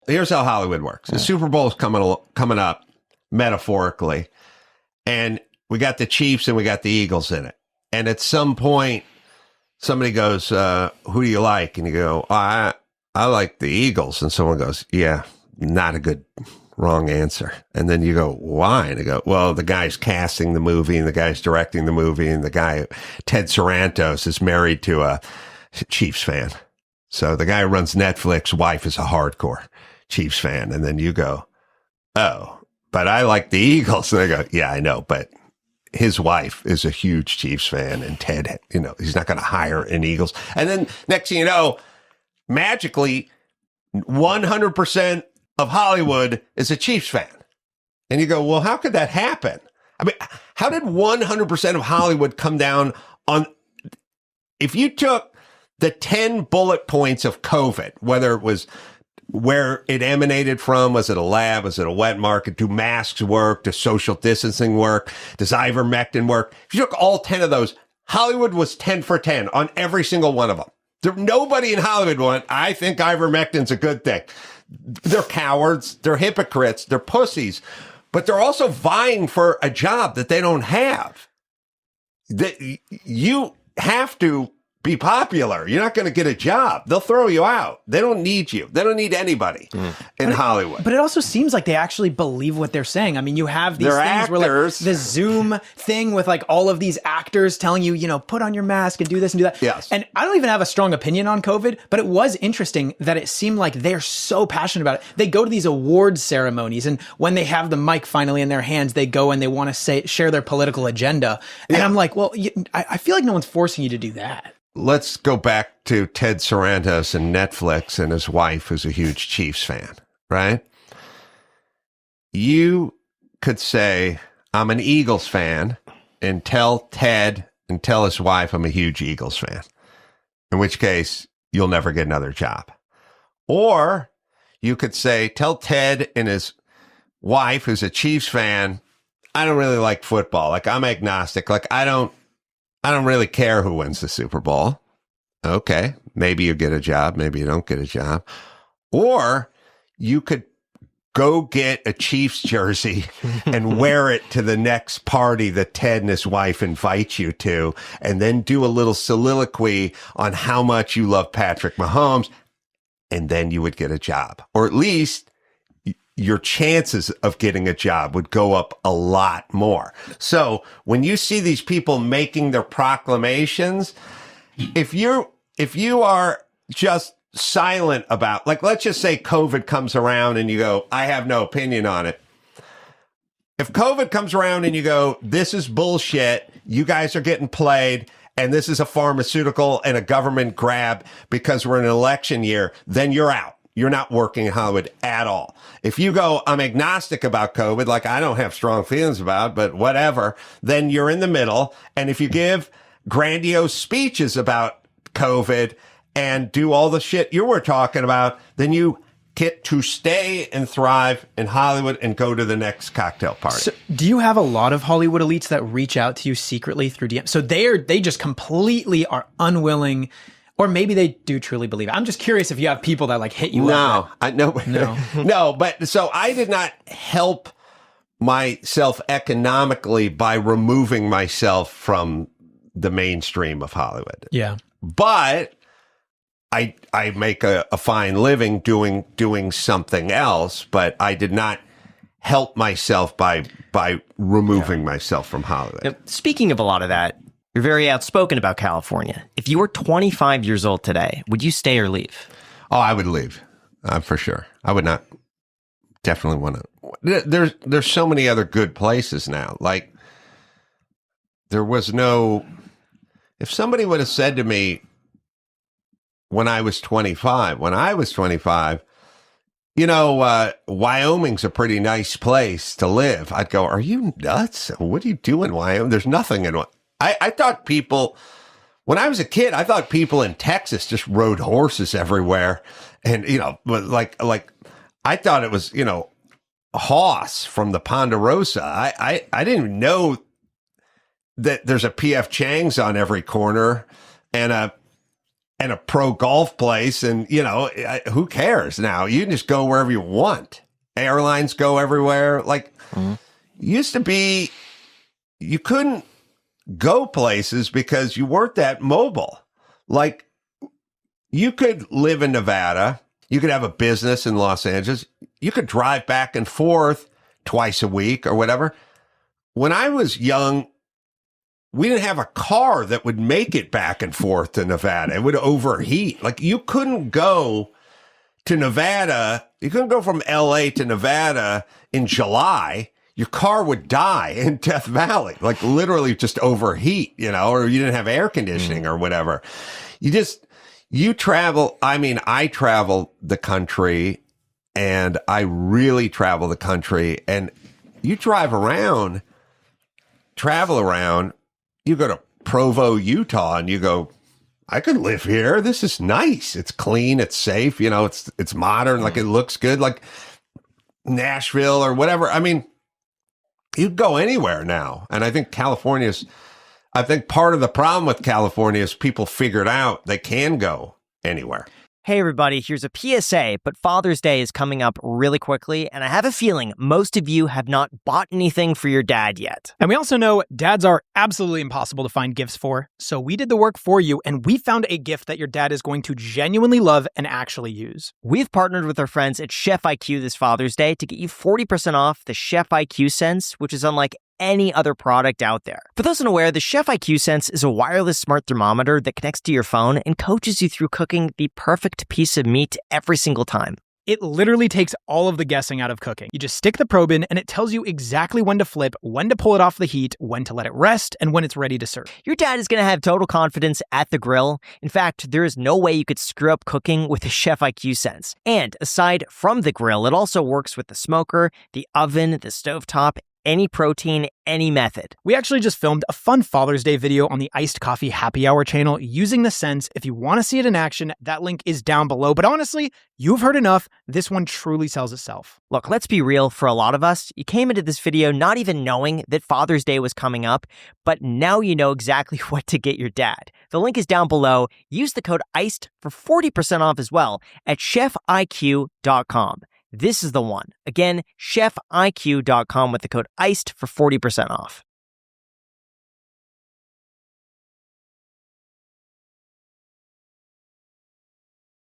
here's how Hollywood works. The Super Bowl is coming up, metaphorically, and we got the Chiefs and we got the Eagles in it. And at some point, somebody goes, who do you like? And you go, I like the Eagles. And someone goes, yeah, not a good, wrong answer. And then you go, why? And they go, well, the guy's casting the movie and the guy's directing the movie and the guy, 𝗪𝗓𝗪, is married to a Chiefs fan. So the guy who runs Netflix, wife is a hardcore Chiefs fan. And then you go, oh, but I like the Eagles. And they go, yeah, I know, but his wife is a huge Chiefs fan, and Ted, he's not going to hire an Eagles. And then next thing you know, magically, 100% of Hollywood is a Chiefs fan. And you go, well, how could that happen? I mean, how did 100% of Hollywood come down on, if you took the 10 bullet points of COVID, whether it was where it emanated from, was it a lab, was it a wet market, do masks work, does social distancing work, does ivermectin work? If you took all 10 of those, Hollywood was 10 for 10 on every single one of them. Nobody in Hollywood went, I think ivermectin's a good thing. They're cowards, they're hypocrites, they're pussies, but they're also vying for a job that they don't have. You have to be popular. You're not going to get a job. They'll throw you out. They don't need you. They don't need anybody in Hollywood. But it also seems like they actually believe what they're saying. I mean, you have these they're things actors. where like the Zoom thing with like all of these actors telling you, put on your mask and do this and do that. Yes. And I don't even have a strong opinion on COVID, but it was interesting that it seemed like they're so passionate about it. They go to these awards ceremonies, and when they have the mic finally in their hands, they go and they want to share their political agenda. And I'm like, well, I feel like no one's forcing you to do that. Let's go back to 𝗪𝗓𝗪𝗧 and Netflix and his wife, who's a huge Chiefs fan, right? You could say, I'm an Eagles fan, and tell Ted and tell his wife I'm a huge Eagles fan, in which case you'll never get another job. Or you could say, tell Ted and his wife, who's a Chiefs fan, I don't really like football. Like, I'm agnostic. Like, I don't really care who wins the Super Bowl. Okay, maybe you get a job, maybe you don't get a job. Or you could go get a Chiefs jersey and wear it to the next party that Ted and his wife invite you to, and then do a little soliloquy on how much you love Patrick Mahomes, and then you would get a job. Or at least your chances of getting a job would go up a lot more. So when you see these people making their proclamations, if you are just silent about, like, let's just say COVID comes around and you go, I have no opinion on it. If COVID comes around and you go, this is bullshit, you guys are getting played, and this is a pharmaceutical and a government grab because we're in an election year, then you're out. You're not working in Hollywood at all. If you go, I'm agnostic about COVID, like I don't have strong feelings about it, but whatever, then you're in the middle. And if you give grandiose speeches about COVID and do all the shit you were talking about, then you get to stay and thrive in Hollywood and go to the next cocktail party. So do you have a lot of Hollywood elites that reach out to you secretly through DM? So they just completely are unwilling. Or maybe they do truly believe it. I'm just curious if you have people that like hit you up. No. No, but so I did not help myself economically by removing myself from the mainstream of Hollywood. Yeah. But I make a fine living doing something else, but I did not help myself by removing myself from Hollywood. Now, speaking of a lot of that, you're very outspoken about California. If you were 25 years old today, would you stay or leave? Oh, I would leave, for sure. I would not definitely want to. There's so many other good places now. Like, there was no. If somebody would have said to me when I was 25, Wyoming's a pretty nice place to live, I'd go, are you nuts? What are you doing in Wyoming? There's nothing in Wyoming. I thought people, when I was a kid, I thought people in Texas just rode horses everywhere. And, like I thought it was, Hoss from the Ponderosa. I didn't even know that there's a P.F. Chang's on every corner and a and a pro golf place. And, who cares now? You can just go wherever you want. Airlines go everywhere. Like, used to be, you couldn't go places because you weren't that mobile. Like, you could live in Nevada. You could have a business in Los Angeles. You could drive back and forth twice a week or whatever. When I was young, we didn't have a car that would make it back and forth to Nevada. It would overheat. Like, you couldn't go to Nevada. You couldn't go from LA to Nevada in July. Your car would die in Death Valley, like literally just overheat, or you didn't have air conditioning or whatever. You travel. I mean, I travel the country, and I really travel the country, and you travel around, you go to Provo, Utah, and you go, I could live here. This is nice. It's clean. It's safe. It's modern. Like, it looks good. Like Nashville or whatever. I mean, you go anywhere now. And I think part of the problem with California is people figured out they can go anywhere. Hey everybody, here's a PSA, but Father's Day is coming up really quickly, and I have a feeling most of you have not bought anything for your dad yet. And we also know dads are absolutely impossible to find gifts for, so we did the work for you, and we found a gift that your dad is going to genuinely love and actually use. We've partnered with our friends at Chef IQ this Father's Day to get you 40% off the Chef IQ Sense, which is unlike any other product out there. For those unaware, the Chef IQ Sense is a wireless smart thermometer that connects to your phone and coaches you through cooking the perfect piece of meat every single time. It literally takes all of the guessing out of cooking. You just stick the probe in and it tells you exactly when to flip, when to pull it off the heat, when to let it rest, and when it's ready to serve. Your dad is going to have total confidence at the grill. In fact, there is no way you could screw up cooking with the Chef IQ Sense. And aside from the grill, it also works with the smoker, the oven, the stovetop, any protein, any method. We actually just filmed a fun Father's Day video on the Iced Coffee Happy Hour channel using the Sense. If you want to see it in action, that link is down below. But honestly, you've heard enough. This one truly sells itself. Look, let's be real. For a lot of us, you came into this video not even knowing that Father's Day was coming up, but now you know exactly what to get your dad. The link is down below. Use the code ICED for 40% off as well at chefiq.com. This is the one. Again, chefiq.com with the code ICED for 40% off.